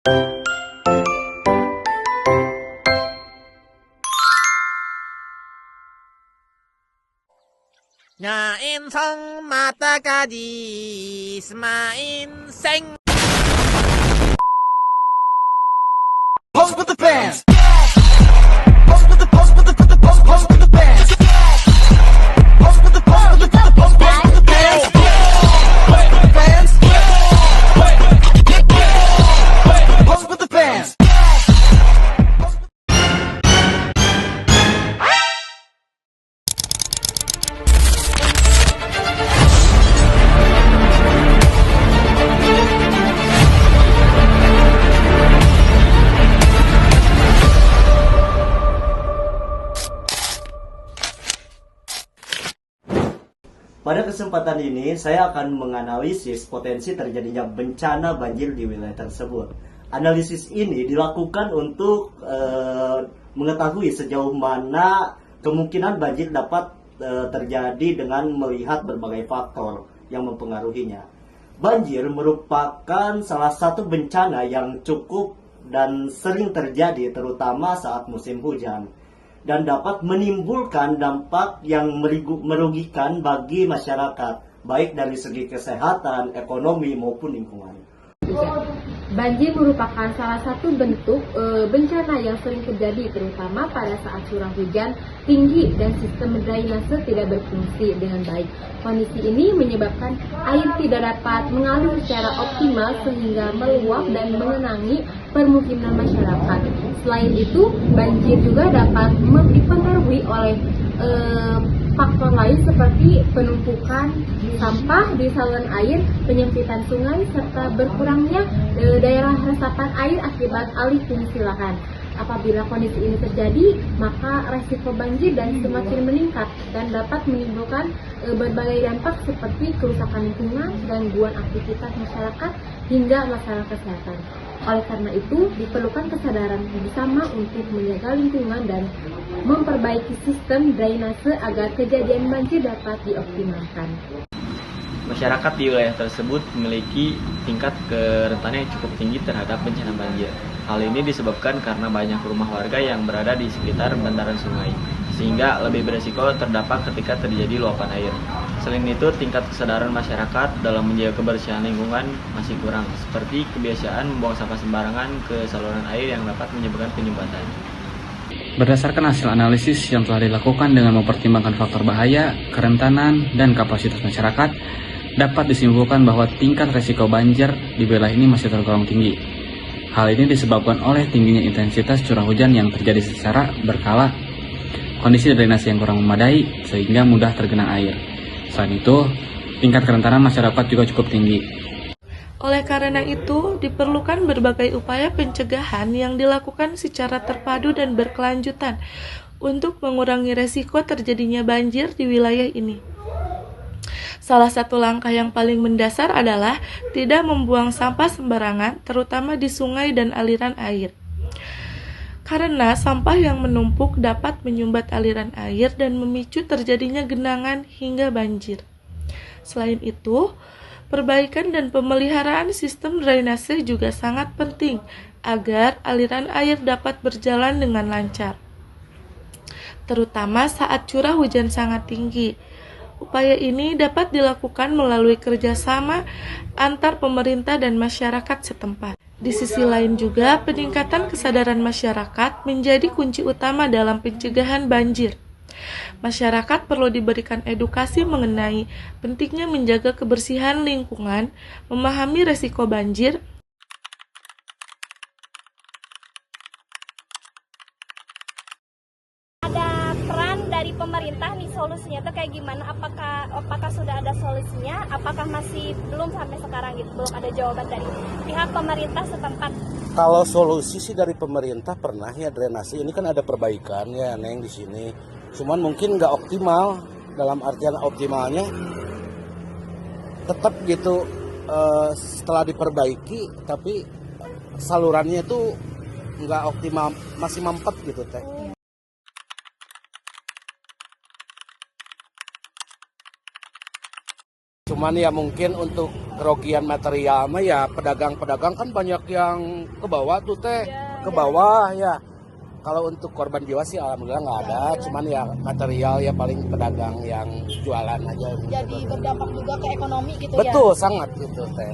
Nyain성 mata gadis main seng. Pose with the fans. Pose with the pose with the pose with the fans. Pose with the pose with the pose with the fans. Pose with the fans. Pada kesempatan ini, saya akan menganalisis potensi terjadinya bencana banjir di wilayah tersebut. Analisis ini dilakukan untuk mengetahui sejauh mana kemungkinan banjir dapat terjadi dengan melihat berbagai faktor yang mempengaruhinya. Banjir merupakan salah satu bencana yang cukup dan sering terjadi terutama saat musim hujan, dan dapat menimbulkan dampak yang merugikan bagi masyarakat, baik dari segi kesehatan, ekonomi, maupun lingkungan. Banjir merupakan salah satu bentuk bencana yang sering terjadi terutama pada saat curah hujan tinggi dan sistem drainase tidak berfungsi dengan baik. Kondisi ini menyebabkan air tidak dapat mengalir secara optimal sehingga meluap dan mengenangi permukiman masyarakat. Selain itu, banjir juga dapat dipengaruhi oleh faktor lain seperti penumpukan sampah di saluran air, penyempitan sungai, serta berkurangnya daerah resapan air akibat alih fungsi lahan. Apabila kondisi ini terjadi, maka resiko banjir dan semakin meningkat dan dapat menimbulkan berbagai dampak seperti kerusakan lingkungan, gangguan aktivitas masyarakat, hingga masalah kesehatan. Oleh karena itu, diperlukan kesadaran bersama untuk menjaga lingkungan dan memperbaiki sistem drainase agar kejadian banjir dapat dioptimalkan. Masyarakat di wilayah tersebut memiliki tingkat kerentanan yang cukup tinggi terhadap bencana banjir. Hal ini disebabkan karena banyak rumah warga yang berada di sekitar bantaran sungai, sehingga lebih beresiko terdampak ketika terjadi luapan air. Selain itu, tingkat kesadaran masyarakat dalam menjaga kebersihan lingkungan masih kurang, seperti kebiasaan membuang sampah sembarangan ke saluran air yang dapat menyebabkan penyumbatan. Berdasarkan hasil analisis yang telah dilakukan dengan mempertimbangkan faktor bahaya, kerentanan, dan kapasitas masyarakat, dapat disimpulkan bahwa tingkat resiko banjir di wilayah ini masih tergolong tinggi. Hal ini disebabkan oleh tingginya intensitas curah hujan yang terjadi secara berkala, kondisi drainase yang kurang memadai sehingga mudah tergenang air. Selain itu, tingkat kerentanan masyarakat juga cukup tinggi. Oleh karena itu, diperlukan berbagai upaya pencegahan yang dilakukan secara terpadu dan berkelanjutan untuk mengurangi resiko terjadinya banjir di wilayah ini. Salah satu langkah yang paling mendasar adalah tidak membuang sampah sembarangan, terutama di sungai dan aliran air. Karena sampah yang menumpuk dapat menyumbat aliran air dan memicu terjadinya genangan hingga banjir. Selain itu, perbaikan dan pemeliharaan sistem drainase juga sangat penting agar aliran air dapat berjalan dengan lancar, terutama saat curah hujan sangat tinggi. Upaya ini dapat dilakukan melalui kerjasama antar pemerintah dan masyarakat setempat. Di sisi lain juga, peningkatan kesadaran masyarakat menjadi kunci utama dalam pencegahan banjir. Masyarakat perlu diberikan edukasi mengenai pentingnya menjaga kebersihan lingkungan, memahami resiko banjir, dari pemerintah nih solusinya tuh kayak gimana? Apakah sudah ada solusinya? Apakah masih belum sampai sekarang gitu? Belum ada jawaban dari pihak pemerintah setempat. Kalau solusi sih dari pemerintah pernah ya, drainase ini kan ada perbaikan ya Neng di sini. Cuman mungkin nggak optimal, dalam artian optimalnya tetap gitu setelah diperbaiki tapi salurannya itu nggak optimal, masih mampet gitu teh. Cuman ya mungkin untuk kerugian material mah ya pedagang-pedagang kan banyak yang ke bawah tuh teh, ke bawah ya. Kalau untuk korban jiwa sih alhamdulillah nggak ada, cuman ya material ya paling pedagang yang jualan aja. Jadi berdampak juga ke ekonomi gitu ya? Betul, sangat gitu teh.